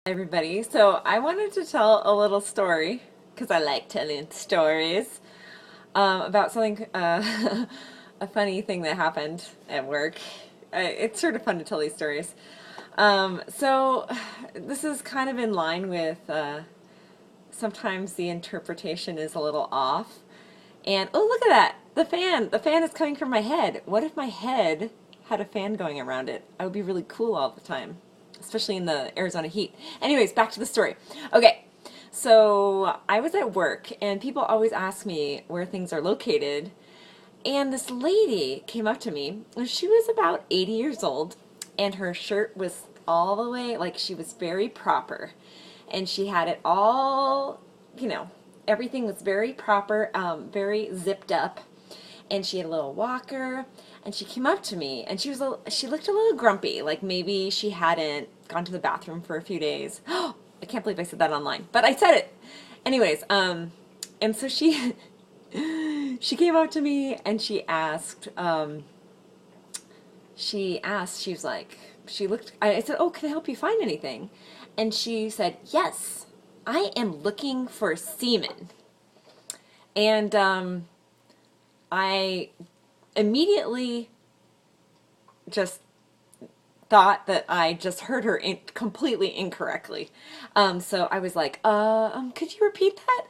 Everybody. So I wanted to tell a little story because I like telling stories about something, a funny thing that happened at work. It's sort of fun to tell these stories. So this is kind of in line with sometimes the interpretation is a little off. And oh, look at that! The fan! The fan is coming from my head. What if my head had a fan going around it? I would be really cool all the time, especially in the Arizona heat. Anyways, back to the story. Okay, so I was at work, and people always ask me where things are located. And this lady came up to me, and she was about 80 years old, and her shirt was all the way, like she was very proper. And she had it all, everything was very proper, very zipped up. And she had a little walker, and she came up to me, and she looked a little grumpy, like maybe she hadn't gone to the bathroom for a few days. I can't believe I said that online, but I said it. Anyways, and so she she came up to me and she was like, I said, oh, can I help you find anything? And she said, yes, I am looking for semen. And I immediately just thought that I just heard her completely incorrectly. So I was like, could you repeat that?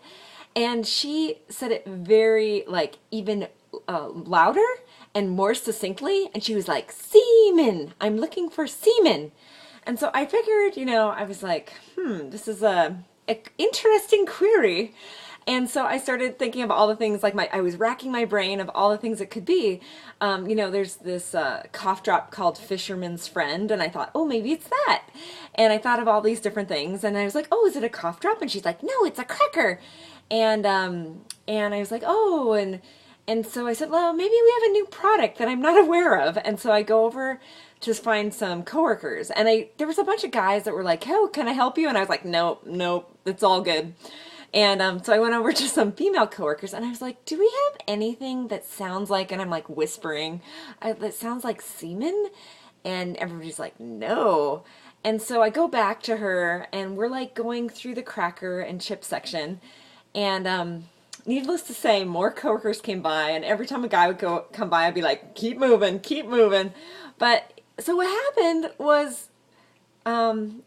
And she said it very, like, even louder and more succinctly. And she was like, semen, I'm looking for semen. And so I figured, I was like, this is a interesting query. And so I started thinking of all the things, like I was racking my brain of all the things it could be. There's this cough drop called Fisherman's Friend, and I thought, oh, maybe it's that. And I thought of all these different things, and I was like, oh, is it a cough drop? And she's like, no, it's a cracker. And I was like, oh, and so I said, well, maybe we have a new product that I'm not aware of. And so I go over to find some coworkers, and there was a bunch of guys that were like, oh, can I help you? And I was like, nope, it's all good. And so I went over to some female coworkers, and I was like, do we have anything that sounds like, and I'm like whispering, that sounds like semen? And everybody's like, no. And so I go back to her, and we're like going through the cracker and chip section. And needless to say, more coworkers came by, and every time a guy would come by, I'd be like, keep moving, keep moving. But so what happened was,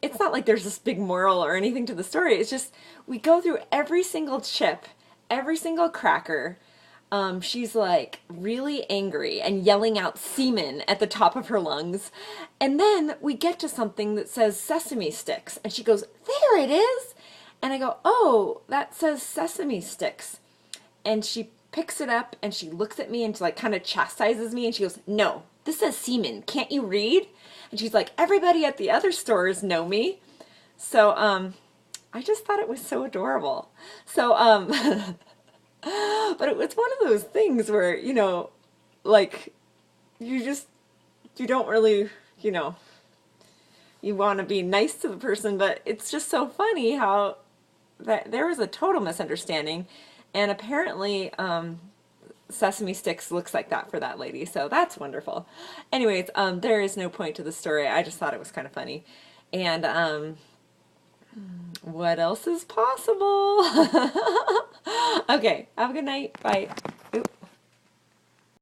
it's not like there's this big moral or anything to the story. It's just we go through every single chip, every single cracker. She's like really angry and yelling out semen at the top of her lungs. And then we get to something that says sesame sticks. And she goes, there it is. And I go, oh, that says sesame sticks. And she picks it up and she looks at me and she like kind of chastises me and she goes, no, this says semen. Can't you read? And she's like, everybody at the other stores know me. So I just thought it was so adorable. So but it was one of those things where, like you don't really, you want to be nice to the person, but it's just so funny how that there was a total misunderstanding, and apparently sesame sticks looks like that for that lady, so that's wonderful. Anyways, there is no point to the story. I just thought it was kind of funny. And what else is possible? Okay, have a good night. Bye.